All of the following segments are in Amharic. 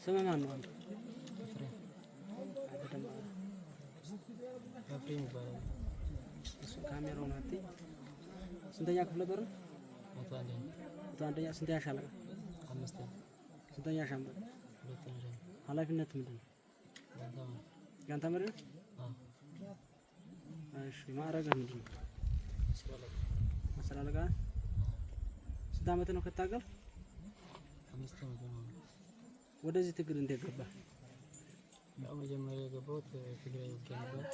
ስምህ ማን ነው አንተ? ኤፍሬም ይባላል። እሱ ካሜራውን አጥቂ ስንተኛ ክፍለ ጦር ነው? መቶ አንደኛ ስንተኛ ሻለቃ? አምስተኛ። ስንተኛ ሻምበል? ሁለተኛ። ኃላፊነት ምንድን ነው? ያንተ መሪ ነው? እሺ ማዕረግህ ምንድን ነው? አስር አለቃ። ስንት ዓመት ነው ከታገል? 5 ዓመት ነው። ወደዚህ ትግል እንዴት ገባህ? ያው መጀመሪያ የገባሁት ትግራይ ውጊያ ነበር።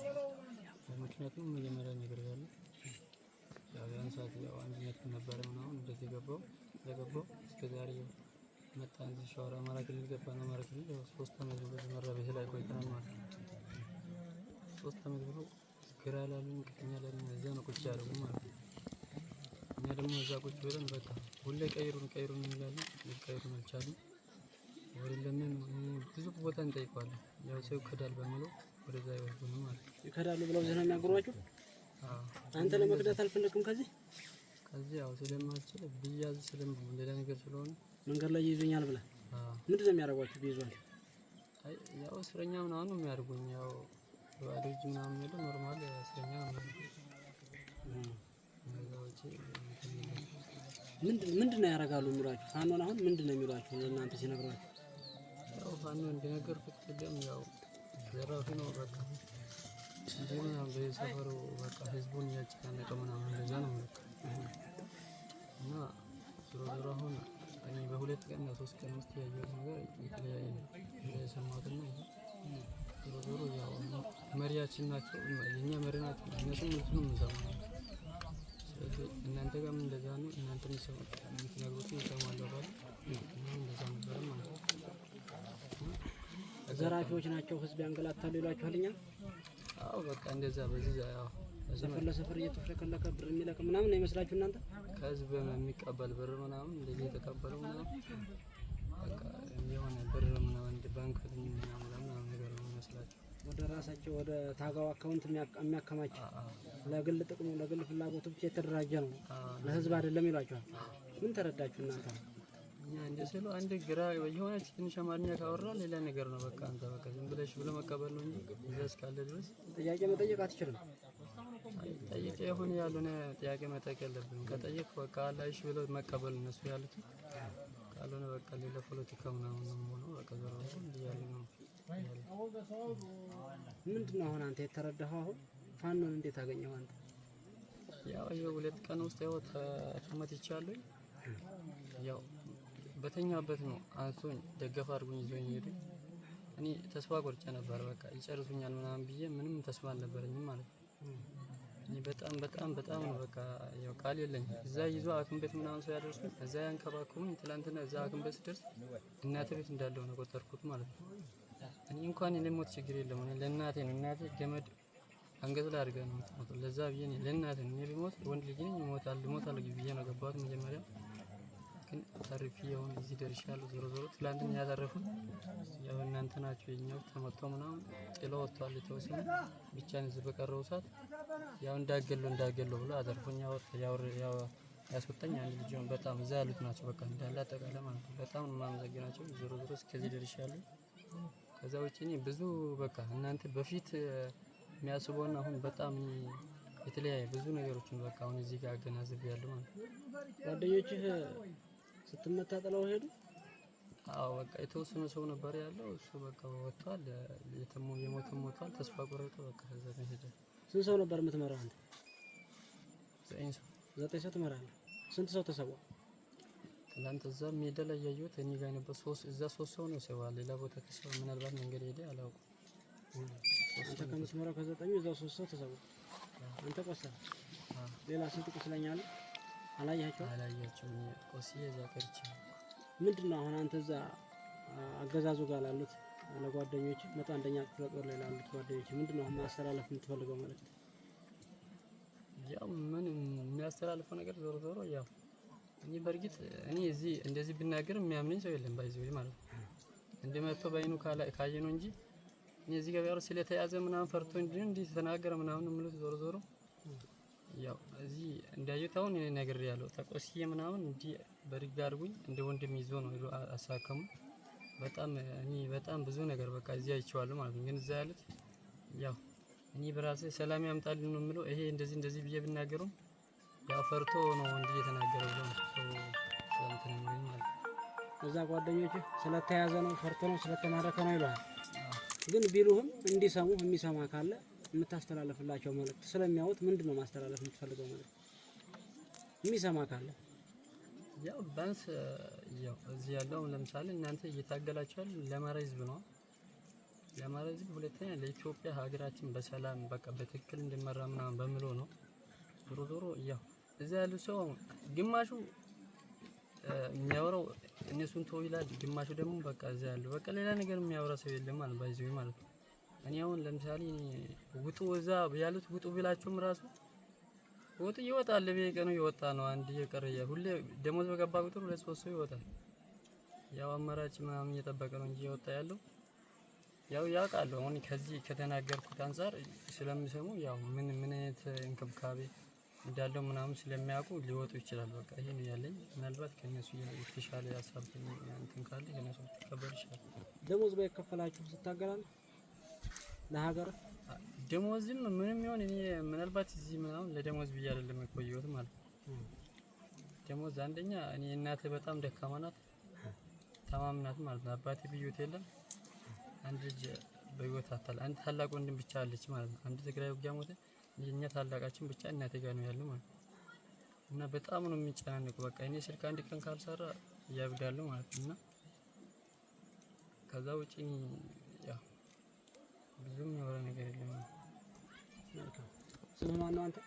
ምክንያቱም መጀመሪያ ነገር ያለው ያው ያን ሰዓት ያው አንድነት ነበር ምናምን እንደዚህ ገባሁ እስከ ዛሬ መጣን። እዚህ ሸዋሮ አማራ ክልል ገባን። አማራ ክልል ያው 3 ዓመት በዚህ መራቤት ላይ ቆይተናል ማለት ነው። 3 ዓመት ብሎ ግራ ላሉኝ ቀኛ ላሉኝ እዛ ነው ቁጭ ያለው ማለት ነው። እኛ ደግሞ እዛ ቁጭ ብለን በቃ ሁሌ ቀይሩን እንላለን። ቀይሩን አልቻሉም። ወለምን ብዙ ቦታ እንጠይቀዋለን። ያው ሰው ከዳል በሚለው ወደዛ ይወስዱን ማለት ነው። ይከዳሉ ብለው ዘና የሚያገሯችሁ? አዎ። አንተ ለመክዳት አልፈለክም? ከዚህ ያው ስለማልችል ቢያዝ ሌላ ነገር ስለሆነ መንገድ ላይ ይይዙኛል ብለህ? አዎ። ምንድን ነው የሚያደርጓችሁ ቢይዟችሁ? አይ ያው እስረኛ ምናምን ነው የሚያደርጉኝ። ያው ልጅ ምናምን ነው ኖርማል እስረኛ ነው። ምንድን ነው ያደርጋሉ የሚሏችሁ? ፋኖን አሁን ምንድን ነው የሚሏችሁ እናንተ ሲነግሯችሁ? ያው ፋኖ እንደነገርኩት ቅድም ያው ዘራፊ ነው በቃ እንዴ ምናምን በሰፈሩ በቃ ህዝቡን ያጨናነቀ ምናምን እንደዛ ነው በቃ። እና ዞሮ አሁን እኔ በሁለት ቀን እና 3 ቀን ውስጥ ያየሁት ነገር የተለያየ ነው የሰማሁት ነው። ዞሮ ያው መሪያችን ናቸው፣ የኛ መሪ ናቸው። እነሱም ምንም እንሰማው። ስለዚህ እናንተ ጋርም እንደዛ ነው። እናንተም የምትነግሩትን እሰማለሁ ባል እንደዛ ነበር ማለት ነው። ዘራፊዎች ናቸው ህዝብ ያንገላታሉ ይሏችኋልኛ? አዎ በቃ እንደዛ በዚህ ያው ሰፈር ለሰፈር እየተፈለከ ብር የሚለቅ ምናምን ነው ይመስላችሁ እናንተ? ከህዝብ የሚቀበል ብር ምናምን እንደዚህ የተቀበለው ምናምን በቃ የሆነ ብር ምናምን እንደ ባንክ ምናምን ነገር ነው ይመስላችሁ? ወደ ራሳቸው ወደ ታጋው አካውንት የሚያከማች ለግል ጥቅሙ ለግል ፍላጎቱ ብቻ የተደራጀ ነው፣ ለህዝብ አይደለም ይሏችኋል። ምን ተረዳችሁ እናንተ? እኛ እንደዚህ ነው። አንድ ግራ የሆነች ትንሽ አማርኛ ካወራ ሌላ ነገር ነው በቃ። አንተ በቃ ዝም ብለሽ ብሎ መቀበል ነው እንጂ እዛ እስካለ ድረስ ጥያቄ መጠየቅ አትችልም። ጠይቄ የሆነ ያልሆነ ጥያቄ መጠየቅ የለብንም። ከጠየቅ በቃ አላይሽ ብሎ መቀበል እነሱ ያሉት ካልሆነ በቃ ሌላ ፖለቲካ ምናምን ነው የሚሆነው። በቃ ዘራው እንዲያለ ነው። ምንድን ነው አሁን አንተ የተረዳኸው? አሁን ፋኖን እንዴት አገኘው አንተ? ያው የሁለት ቀን ውስጥ ያው ተመትቻለሁ። ያው በተኛበት ነው አንሶኝ ደገፍ አድርጎኝ ይዞኝ ሄዱ። እኔ ተስፋ ቆርጬ ነበር በቃ ይጨርሱኛል ምናምን ብዬ ምንም ተስፋ አልነበረኝም ማለት ነው። እኔ በጣም ነው በቃ ያው ቃል የለኝም። እዛ ይዞ ሐኪም ቤት ምናምን ሰው ያደርሱኝ እዛ ያንከባከቡኝ። ትላንትና እዛ ሐኪም ቤት ስደርስ እናቴ ቤት እንዳለው ነው ቆጠርኩት ማለት ነው። እኔ እንኳን የሞት ችግር የለም። እኔ ለእናቴ ነው እናቴ ገመድ አንገት ላይ አድርጋ ነው የምትሞተው። ለዛ ብዬ እኔ ለእናቴ ነው እኔ ቢሞት ወንድ ልጅ ነኝ እሞታለሁ ብዬ ነው ገባሁት መጀመሪያ። ግን ተርፌ አሁን እዚህ ደርሻለሁ። ዞሮ ትላንትና ያተረፉት ያው እናንተ ናችሁ። የኛው ተመተው ምናምን ጥለው ወጥቷል። የተወሰነ ብቻ እዚህ በቀረው ሰዓት ያው እንዳገለው ብሎ አተርፎኛ ያው ያስወጣኝ አንድ ልጅ ነው። በጣም እዛ ያሉት ናቸው በቃ እንዳለ አጠቃላይ ማለት ነው። በጣም ነው የማመሰግናቸው። ዞሮ እስከዚህ ደርሻለሁ። ከዛ ውጪ እኔ ብዙ በቃ እናንተ በፊት የሚያስበውና አሁን በጣም የተለያየ ብዙ ነገሮችን በቃ አሁን እዚህ ጋር አገናዝቤያለሁ ማለት ነው። ጓደኞችህ ስትመታ ጥለው ሄዱ? አዎ በቃ የተወሰነ ሰው ነበር ያለው። እሱ በቃ ወጥቷል። የሞተም ሞቷል። ተስፋ ቆርጦ በቃ ከዛ ነው ሄደ። ስንት ሰው ነበር የምትመራው አንተ? 9 ሰው ትመራለህ። ስንት ሰው ተሰዋ? ትላንት እዛ ሜዳ ላይ ያየሁት እኔ ጋር ነበር 3 ሰው ነው ሰው። ሌላ ቦታ ተሰዋ ምናልባት መንገድ ሄደ አላውቅም። አንተ ከምትመራው ከ9 እዛው 3 ሰው ተሰዋ። አንተ ቆሰለ። ሌላ ስንት ቁስለኛ አለ? አላያቸውም። ቆስዬ እዛ ቀርቼ። ምንድነው አሁን አንተ እዛ አገዛዙ ጋር ላሉት ለጓደኞች 101ኛ ክፍለ ጦር ላይ ላሉት ጓደኞች ምንድነው አሁን ማስተላለፍ የምትፈልገው ማለት ነው? ያው ምን የሚያስተላልፈው ነገር ዞሮ ያው እኔ በርግጥ እኔ እዚህ እንደዚህ ብናገር የሚያምነኝ ሰው የለም ባይዘው ማለት ነው። እንደመጥቶ ባይኑ ካየ ነው እንጂ እኔ እዚህ ጋር ስለተያዘ ምናምን ፈርቶ እንጂ ተናገረ ምናምን ምሉት ዞሮ ያው እዚህ እንዳየሁት አሁን እኔ ነግሬያለሁ። ተቆስዬ ምናምን እንዲ በርግ አድርጉኝ እንደ ወንድም ይዞ ነው አሳከሙ። በጣም እኔ በጣም ብዙ ነገር በቃ እዚህ አይቼዋለሁ ማለት ነው። ግን እዛ ያሉት ያው እኔ በራሴ ሰላም ያምጣልኝ ነው የምለው። ይሄ እንደዚህ እንደዚህ ብዬ ብናገረው ያው ፈርቶ ነው እንጂ የተናገረው ነው ሰው እንትን የሚለኝ ማለት ነው። እዛ ጓደኞች ስለተያዘ ነው ፈርቶ ነው ስለተማረከ ነው ይላል። ግን ቢሉህም እንዲሰሙ የሚሰማ ካለ የምታስተላልፍላቸው መልእክት ስለሚያዩት ምንድነው ማስተላለፍ የምትፈልገው መልእክት የሚሰማ ካለ? ያው ባንስ ያው እዚህ ያለው ለምሳሌ እናንተ እየታገላችሁ ያለ ለአማራ ህዝብ ነው። ለአማራ ህዝብ ሁለተኛ ለኢትዮጵያ ሀገራችን በሰላም በቃ በትክክል እንዲመራ ምናምን በሚለው ነው። ዞሮ ዞሮ ያው እዛ ያሉ ሰው ግማሹ የሚያወራው እነሱን ተው ይላል፣ ግማሹ ደግሞ በቃ እዛ ያለው በቃ ሌላ ነገር የሚያወራ ሰው የለም ማለት ባይዘው ማለት ነው። እኔ አሁን ለምሳሌ ውጡ እዛ ያሉት ውጡ ቢላችሁም ራሱ ወጥ ይወጣል። በየቀኑ ይወጣ ነው። አንድ የቀረ ሁሌ ደሞዝ በገባ ቁጥር 2-3 ሰው ይወጣል። ያው አማራጭ ምናምን እየጠበቀ ነው እንጂ ይወጣ ያለው ያው ያውቃሉ። አሁን ከዚህ ከተናገርኩት አንፃር ስለሚሰሙ ያው ምን አይነት እንክብካቤ እንዳለው ምናምን ስለሚያውቁ ሊወጡ ይችላል። በቃ ይሄ ነው ያለኝ። ምናልባት ከነሱ የተሻለ ሀሳብ እንትን ካለ ከነሱ ተቀበል ይችላል። ደሞዝ ባይከፈላችሁ ትታገላለ ለሀገር? ደሞዝም ምንም ይሁን እኔ ምናልባት እዚህ ምናምን ለደሞዝ ብዬ አይደለም የቆየሁት ማለት ነው። ደሞዝ አንደኛ እኔ እናቴ በጣም ደካማ ናት፣ ታማሚ ናት ማለት ነው። አባቴ ብዮት የለም። አንድ ልጅ በህይወት አታል አንድ ታላቅ ወንድም ብቻ አለች ማለት ነው። አንድ ትግራይ ውጊያ ሞተ። የኛ ታላቃችን ብቻ እናቴ ጋር ነው ያለው ማለት ነው። እና በጣም ነው የሚጨናነቁ። በቃ እኔ ስልክ አንድ ቀን ካልሰራ ያብዳሉ ማለት ነው። እና ከዛ ውጪ ያው ብዙም የሆነ ነገር የለም። ስምህ ማን ነው አንተ?